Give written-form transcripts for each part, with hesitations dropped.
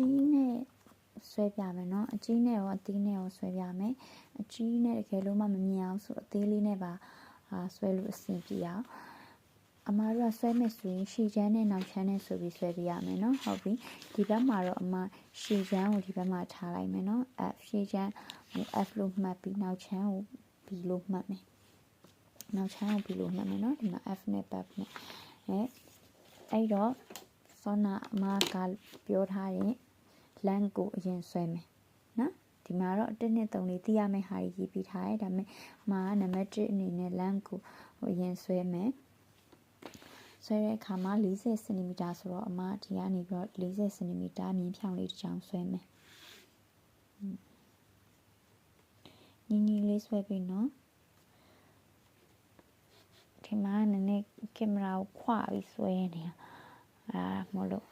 ကြီးနဲ့ဆွဲပြမယ်နော်အကြီးနဲ့ရောအသေးနဲ့ရောဆွဲပြမယ်အကြီးနဲ့တကယ်လို့မှမမြင်အောင်ဆိုအသေးလေးနဲ့ပါဆွဲလို့အဆင်ပြေအောင်အမတို့ကဆွဲမယ်ဆိုရင်ရှည်ချမ်းနဲ့နောက်ချမ်းနဲ့ဆိုပြီးဆွဲပြရမယ်နော်ဟုတ်ပြီဒီဘက်မှာတော့အမရှည်ချမ်းကိုဒီဘက်မှာထားလိုက်မယ်နော် F ရှည်ချမ်းကို F လို့မှတ်ပြီးနောက်ချမ်းကို B လို့မှတ်မယ်နောက်ချမ်းကို B လို့မှတ်မယ်နော်ဒီမှာ F နဲ့ F နဲ့အဲ့တော့စောနာအမကပြောထားရင်လမ်းကိုအရင်ဆွဲမယ်နော်ဒီမှာတော့1နဲ့3လေးသိရမယ့်ဟာကြီးရေးပြီးထားတယ်ဒါပေမဲ့မှာနံပါတ်1အနေနဲ့လမ်းကိုအရင်ဆွဲမယ်ဆွဲတဲ့အခါမှာ40စင်တီမီတာဆိုတော့အမဒီကနေပြီးတော့40စင်တီမီတာမြင်းဖြောင်းလေးတစ်ချောင်းဆွဲမယ်ညီညီလေးဆွဲပြီးနော်ဒီမှာနည်းနည်းကင်မရာကိုခွာပြီးဆွဲနေတာမလို့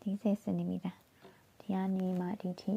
40စင်တီမီတာဒီကနေမှဒီထိ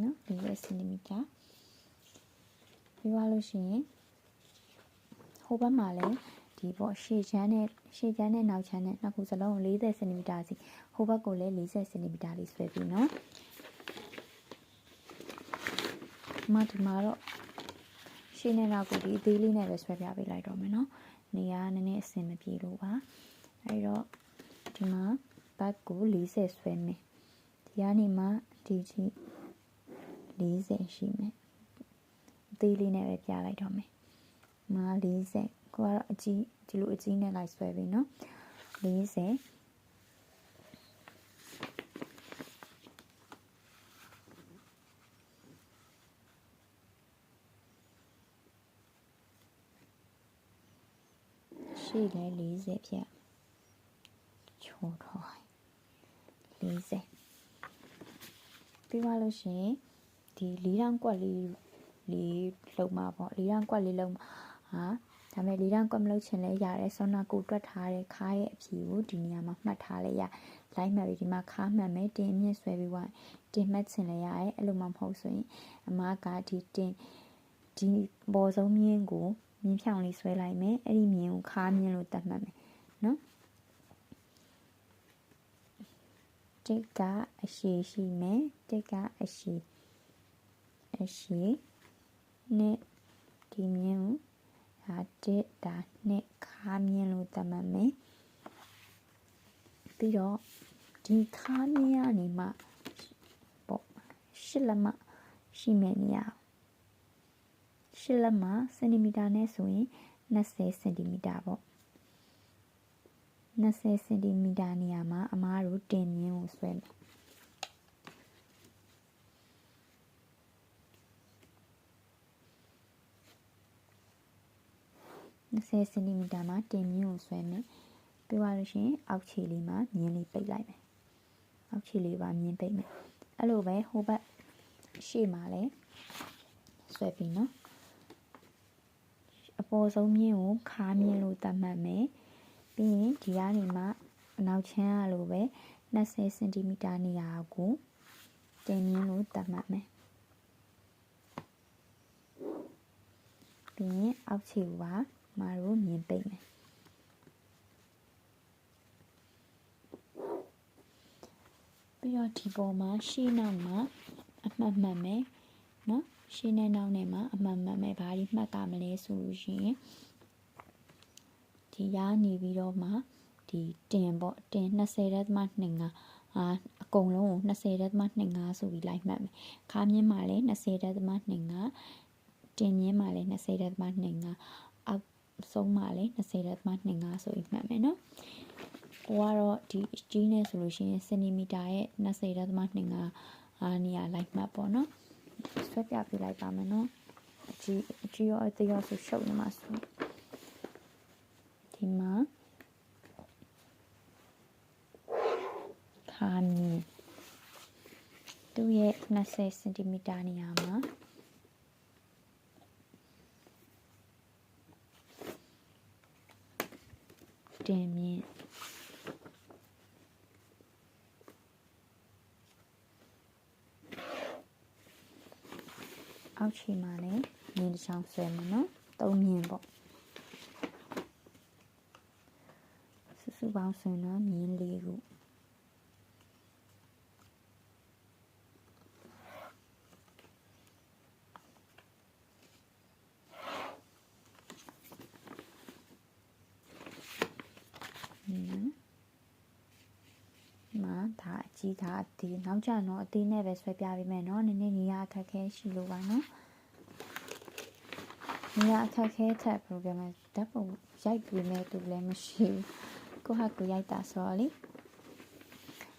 နော်40စင်တီမီတာပြီးသွားလို့ရှိရင်ဟိုဘက်မှာလည်းဒီပေါ့ရှည်ချမ်းနဲ့နောက်ချမ်းနဲ့နှစ်ခုစလုံး40စင်တီမီတာစီဟိုဘက်ကိုလည်း40စင်တီမီတာလေးဆွဲပြီးနော်ဒီမှာတော့ရှည်နဲ့နောက်ကိုဒီအသေးလေးနဲ့ပဲဆွဲပြပေးလိုက်တော့မယ်နော်နေရာနည်းနည်းအဆင်မပြေလို့ပါအဲ့တော့ဒီမှာဘက်ကို40ဆွဲမယ်ဒီကနေမှဒီထိ40ရှိမယ်အသေးလေးနဲ့ပဲပြလိုက်တော့မယ်40ကိုကတော့အကြီးဒီလိုအကြီးနဲ့လိုက်ဆွဲပြီနော်40ရှေ့လဲ40ဖြတ်ချိုးထော်40ပြီးသွားလို့ရှိရင်ဒီ4တောင်ကွက်လေးလုံမှာပေါ့4တောင်ကွက်လေးလုံဒါပေမဲ့4တောင်ကွက်မလုပ်ချင်လဲရတယ်ဆောနာကိုတွက်ထားတဲ့ခါရဲ့အဖြေကိုဒီနေရာမှာမှတ်ထားလဲရလိုက်မှတ်ပြီးဒီမှာခါမှတ်မယ်တင်မြင့်ဆွဲပြီးဝိုင်းတင်မှတ်ချင်လဲရတယ်အဲ့လိုမှမဟုတ်ဆိုရင်အမကဒီဘော်ဆုံးမြင့်ကိုမြင်းဖြောင်းလေးဆွဲလိုက်မယ်အဲ့ဒီမြင်းကိုခါမြင့်လို့တတ်မှတ်မယ်နော်တစ်ကအရှိရှိမယ်တစ်ကအရှိနဲ့ဒီမြင်းကိုတစ်ဒါနဲ့ခါမြင့်လို့တတ်မှတ်မယ်ပြီးတော့ဒီခါမြင့်ကနေမှပေါ့8လက်မရှိမယ်နေရာ8လက်မစင်တီမီတာနဲ့ဆိုရင်20စင်တီမီတာပေါ့20စင်တီမီတာနေရာမှာအမားတို့တင်မြင့်ကိုဆွဲမယ်20စင်တီမီတာမှာတင်မြင့်ကိုဆွဲမယ်ပြီးသွားလို့ရှိရင်အောက်ခြေလေးမှာမြင်းလေးပိတ်လိုက်မယ်အောက်ခြေလေးပါမြင်းပိတ်မယ်အဲ့လိုပဲဟိုဘက်ရှေ့မှာလည်းဆွဲပြီးနော်အပေါ်ဆုံးမြင်းကိုခါမြင်းလို့တတ်မှတ်မယ်ပြီးရင်ဒီကနေမှအနောက်ချမ်းရလို့ပဲ20စင်တီမီတာနေရာကိုတင်မြင်းလို့တတ်မှတ်မယ်ပြီးရင်အောက်ခြေကိုပါမတို့မြင်ပိတ်မယ်ပြီးတော့ဒီပေါ်မှာရှေ့နောက်မှာအမှတ်မှတ်မယ်နော်ရှေ့နဲ့နောက်နဲ့မှာအမှတ်မှတ်မယ်ဘာကြီးမှတ်ကမလဲဆိုလို့ရှိရင်ဒီရနေပြီးတော့မှဒီတင်ပေါ့တင်20.25အကုန်လုံးကို20.25ဆိုပြီးလိုက်မှတ်မယ်ခါမြင့်မှာလည်း20.25တင်မြင့်မှာလည်း20.25အောက်ဆုံးမှာလည်း20.25ဆိုပြီးမှတ်မယ်နော်ဟိုကတော့ဒီကြီးနဲ့ဆိုလို့ရှိရင်စင်တီမီတာရဲ့20.25နေရာလိုက်မှတ်ပေါ့နော်ဆွဲပြပေးလိုက်ပါမယ်နော်အကြီးရောအသေးရောဆိုရှုပ်နေမှာဆိုဒီမှာခါမြင့်သူ့ရဲ့20စင်တီမီတာနေရာမှာတင်မြင့်အောက်ခြေမှာလည်းမြင်းတစ်ချောင်းဆွဲမယ်နော်3မြင်းပေါ့ စုပေါင်းဆိုရင်တော့မြင်း4ခုဒါအကြီးဒါအသေးနောက်ကျတော့အသေးနဲ့ပဲဆွဲပြပေးမယ်နော်နည်းနည်းနေရာအခက်ခဲရှိလို့ပါနော်နေရာအခက်ခဲထက် program ဓာတ်ပုံရိုက်ပေးမယ်သူလည်းမရှိဘူးကိုဟာကိုရိုက်တာဆိုတော့လေ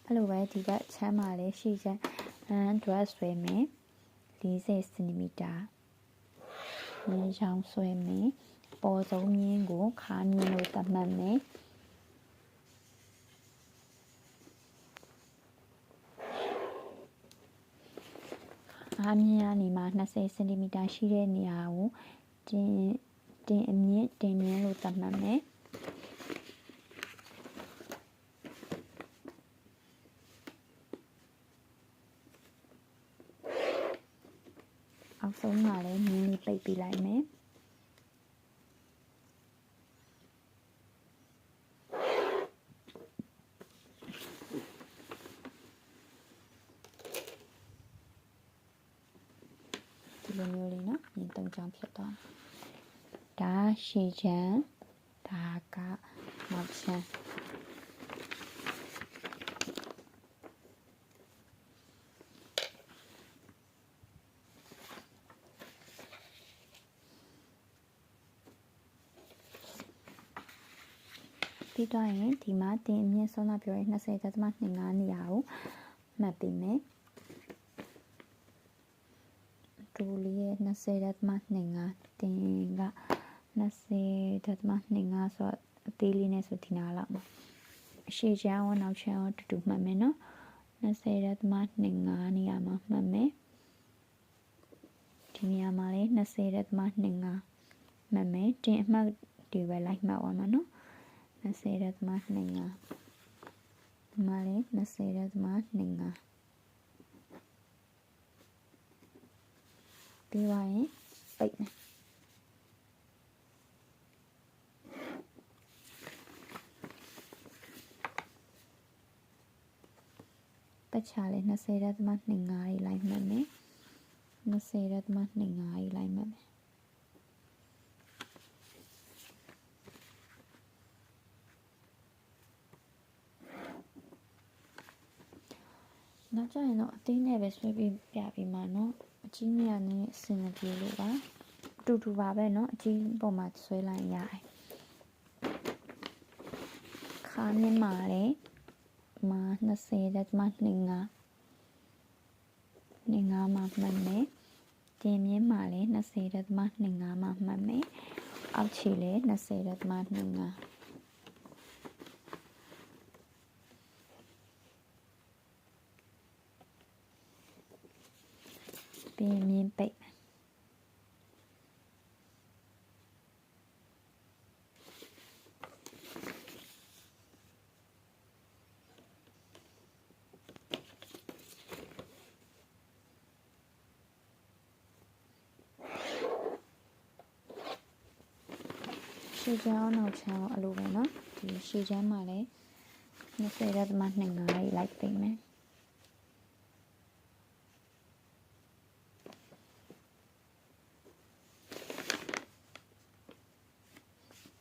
အဲ့လိုပဲဒီကချမ်းမှာလည်းရှိချမ်းdress ဆွဲမယ်40 cm မြင်းချောင်းဆွဲမယ်ပေါ်ဆုံးမြင်းကိုခါမြင်းလို့သတ်မှတ်မယ်အားမြင်းကနေမှ20 cm ရှိတဲ့နေရာကိုတင်အမြင့်တင်မြင့်လို့သတ်မှတ်မယ်အောက်ဆုံးကလည်းမြင်းလေးပိတ်ပေးလိုက်မယ်ဒီလိုမျိုးလေးနော်မြင်း3ချောင်းဖြစ်သွားဒါရှည်ချမ်းဒါကနောက်ချမ်းပြီးတော့ရင်ဒီမှာတင်အမြင့်ဆုံးတော့ပြောရင်20.25နေရာကိုမှတ်ပေးမယ်တူလေးရဲ့20.25တင်က20.25ဆိုတော့အသေးလေးနဲ့ဆိုဒီနာလောက်မှာအရှိချမ်းရောနောက်ချမ်းရောတူတူမှတ်မယ်နော်20.25နေရာမှာမှတ်မယ်ဒီနေရာမှာလည်း20.25မှတ်မယ်တင်အမှတ်တွေပဲလိုက်မှတ်သွားမှာနော်20.25ဒီမှာလည်း20.25ပြီးသွားရင်ပိတ်မယ်ပတ်ချလေး20.25လေးလိုက်မှတ်မယ်20.25လေးလိုက်မှတ်မယ်နောက်ကျရင်တော့အသေးနဲ့ပဲဆွဲပြီးပြပြီးမှနော်အကြီးနဲ့ကနေအဆင်မပြေလို့ပါတူတူပါပဲเนาะအကြီးပုံမှာဆွဲလိုက်ရတယ်ခါမြင့်မှာလည်းမှာ20.25မှာမှတ်မယ်တင်မြင့်မှာလည်း20.25မှာမှတ်မယ်အောက်ခြေလည်း20.25ပြင်မြင့်ပိတ်ရှည်ချမ်းနောက်ချမ်းအလိုပဲเนาะဒီရှည်ချမ်းမှာလည်း20.25လေးလိုက်ပိတ်မယ်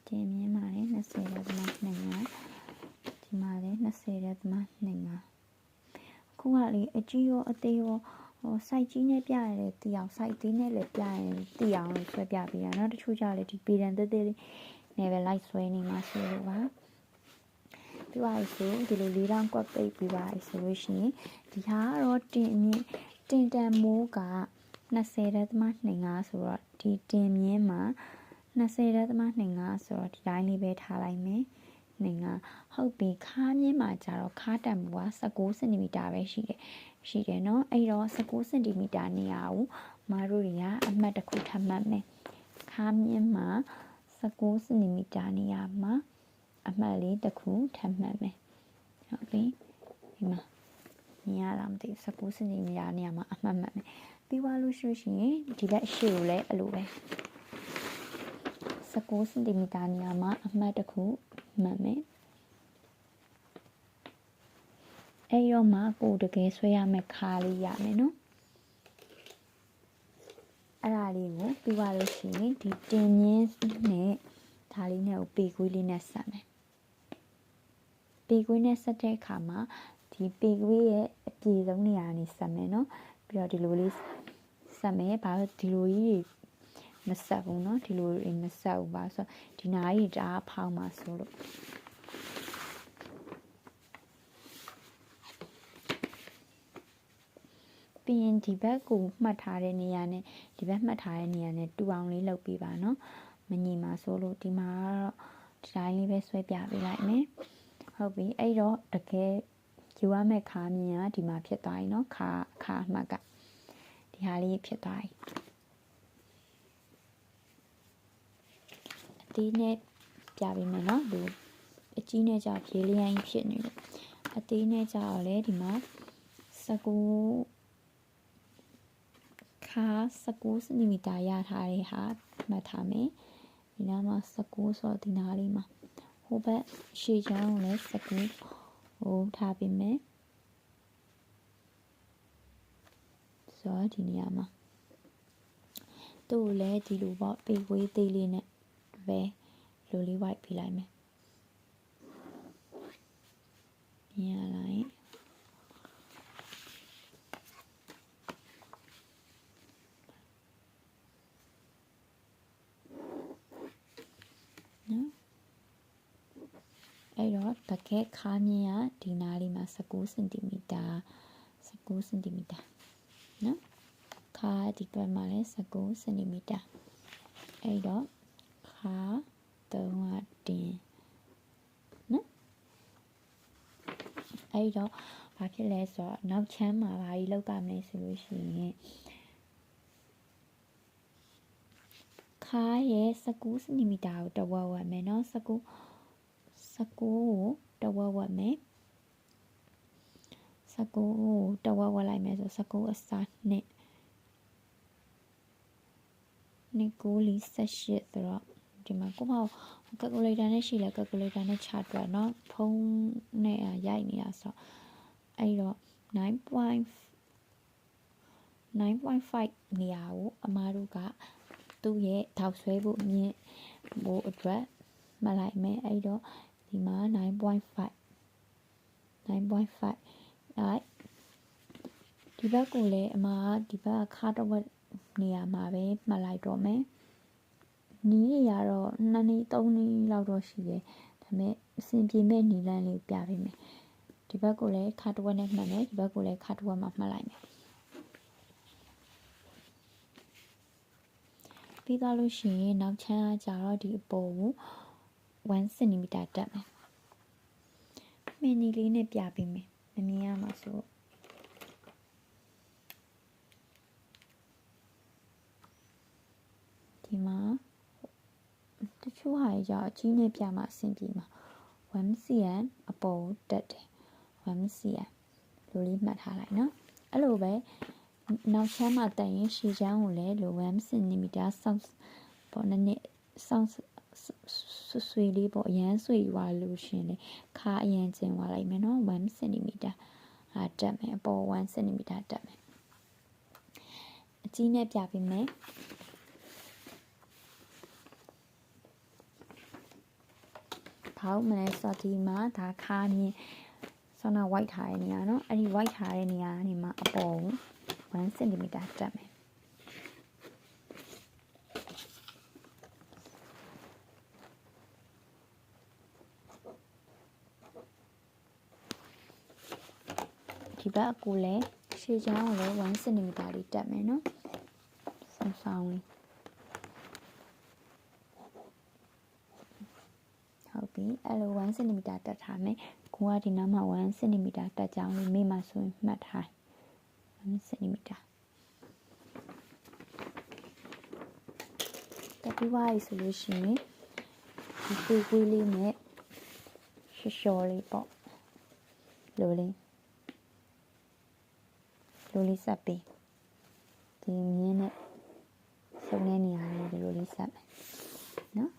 တင်မြင့်မှာလည်း20.25ဒီမှာလည်း20.25အခုကလေအကြီးရောအသေးရောစိုက်ကြီးနဲ့ပြရတယ်တီအောင်စိုက်သေးနဲ့လည်းပြရင်တီအောင်လို့ဆွဲပြပေးရနော်တချို့ကြလေဒီပေတံသေးသေးလေးနဲ့ပဲလိုက်ဆွဲနေမှာဆိုလို့ပါပြီးပါဆိုဒီလို၄တောင်ကွက်ပိတ်ပြီးပါဆိုလို့ရှိရင်ဒီဟာကတော့တင်တန်မိုးက20.25ဆိုတော့ဒီတင်မြင့်မှာ20.25ဆိုတော့ဒီတိုင်းလေးပဲထားလိုက်မယ်ဟုတ်ပြီခါးမြင့်မှာကျတော့ခါးတန်မိုးက19 cm ပဲရှိတယ်เนาะအဲ့တော့19 cm နေရာကိုမတို့တွေကအမှတ်တစ်ခုထပ်မှတ်မယ်ခါးမြင့်မှာ19 cm နေရာမှာအမှတ်လေးတစ်ခုထပ်မှတ်မယ်ဟုတ်ပြီဒီမှာမြင်ရလားမသိဘူး19 cm နေရာမှာအမှတ်မှတ်မယ်ပြီးသွားလို့ရှိရင်ဒီဘက်အရှိကိုလည်းအဲ့လိုပဲ19 cm နေရာမှာအမှတ်တစ်ခုမှတ်မယ် အဲ့တော့မှကိုတကယ်ဆွဲရမယ့်ခါလေးရမယ်နော်အဲ့ဒါလေးကိုပြီးသွားလို့ရှိရင်ဒီတင်မြင်းနဲ့ဒါလေးနဲ့ကိုပေကွေးလေးနဲ့ဆက်မယ်ပေကွေးနဲ့ဆက်တဲ့အခါမှာဒီပေကွေးရဲ့အပြေဆုံးနေရာကနေဆက်မယ်နော်ပြီးတော့ဒီလိုလေးဆက်မယ်ဘာလို့ဒီလိုကြီးမဆက်ဘူးเนาะဒီလိုမဆက်ဘူးပါဆိုဒီနားကြီးတအားဖောင်းပါဆိုလို့ပြီးရင်ဒီဘက်ကိုမှတ်ထားတဲ့နေရာနဲ့ဒီဘက်မှတ်ထားတဲ့နေရာနဲ့တူအောင်လေးလုပ်ပေးပါเนาะမညီမှာဆိုလို့ဒီမှာတော့ဒီတိုင်းလေးပဲဆွဲပြပေးလိုက်မယ်ဟုတ်ပြီအဲ့တော့တကယ်ယူရမယ့်ခါမြင်ကဒီမှာဖြစ်သွားပြီเนาะခါအမှတ်ကဒီဟာလေးဖြစ်သွားပြီအသေးနဲ့ပြပေးမယ်เนาะဒီအကြီးနဲ့ကြောက်ဖြေးလျန်းဖြစ်နေလို့အသေးနဲ့ကြောက်လဲဒီမှာ19ခါ19စင်တီမီတာရထားတဲ့ဟာမှတ်ထားမယ်ဒီနားမှာ19ဆိုတော့ဒီနားလေးမှာဟိုဘက်ရှေ့ချောင်းကိုလည်း19ဟိုထားပေးမယ်ဆိုတော့ဒီနေရာမှာသူ့ကိုလည်းဒီလိုပေါ့ပေကွေးသေးလေးနဲ့ပဲလိုလေး white ပြလိုက်မယ်မြင်ရလိုက်နော်အဲ့တော့တကယ်ခါမြင်ရဒီနားလေးမှာ19စင်တီမီတာ19စင်တီမီတာနော်ခါဒီဘက်မှာလည်း19စင်တီမီတာအဲ့တော့ခါ3တင်နော်အဲ့တော့ဘာဖြစ်လဲဆိုတော့နောက်ချမ်းမှာဘာကြီးလောက်ပါမလဲဆိုလို့ရှိရင်ခါရဲ့19စင်တီမီတာကိုတဝက်ဝက်မယ်နော်19ကိုတဝက်ဝက်မယ်19ကိုတဝက်ဝက်လိုက်မယ်ဆို19အစားနဲ့9 18ဆိုတော့ဒီမှာကိုမောကယ်ကူလေတာနဲ့ရှိလဲကယ်ကူလေတာနဲ့ချတွက်เนาะဖုန်းနဲ့ရိုက်နေတာဆိုအဲ့တော့9.5နေရာကိုအမားတို့ကသူ့ရဲ့ထောက်ဆွဲဖို့မြင့်ဖို့အတွက်မှတ်လိုက်မယ်အဲ့တော့ဒီမှာ9.5အဲ့ဒီဘက်ကိုလည်းအမားဒီဘက်ကခါတော့နေရာမှာပဲမှတ်လိုက်တော့မယ်နီးရတော့2နည်း3နည်းလောက်တော့ရှိတယ်ဒါပေမဲ့အဆင်ပြေမဲ့နီလန်းလေးပြပေးမယ်ဒီဘက်ကိုလည်းခါတော့နဲ့မှတ်မယ်ဒီဘက်ကိုလည်းခါတော့မှာမှတ်လိုက်မယ်ပြီးသွားလို့ရှိရင်နောက်ချမ်းကကြတော့ဒီအပေါ်ကို1 cm တက်မယ်မင်းနီလေးနဲ့ပြပေးမယ်မမြင်ရမှာဆိုဒီမှာတချို့ဟာကြီးကြောင့်အကြီးနဲ့ပြမှာအဆင်ပြေမှာ1 cm အပေါ်တက်တယ်1 cm လိုလေးမှတ်ထားလိုက်နော်အဲ့လိုပဲနောက်ချမ်းမှာတက်ရင်ရှည်ချမ်းကိုလည်းလို1 cm ဆောက်ပေါ့နည်းနည်းဆောက်ဆွေလေးပေါ့အရန်ဆွေရွာလို့ရှင်လေခါအရန်ကျင်သွားလိုက်မယ်နော်1 cm တက်မယ်အပေါ်1 cm တက်မယ်အကြီးနဲ့ပြပေးမယ်ဘောက်မလဲဆိုတော့ဒီမှာဒါခါမြင်ဆောနာ white ထားတဲ့နေရာเนาะအဲ့ဒီ white ထားတဲ့နေရာကနေမှအပေါ်1 cm တက်မယ်ဒီဘက်ကိုလည်းရှေ့ချောင်းကိုလည်း1 cm လေးတက်မယ်เนาะဆောင်းလေးဟုတ်ပြီအဲ့လို1 cm တက်ထားမယ်ကိုကဒီနားမှာ1 cm တက်ကြောင်းလေးမိမှဆိုရင်မှတ်ထား1 cm တက်ပြီးသွားပြီဆိုလို့ရှိရင်ဒီပေကွေးလေးနဲ့ရှော့ရှော့လေးပေါ့လိုလေးဆက်ပြီးဒီမြင်းနဲ့စုံတဲ့နေရာလေးဒီလိုလေးဆက်မယ်နော်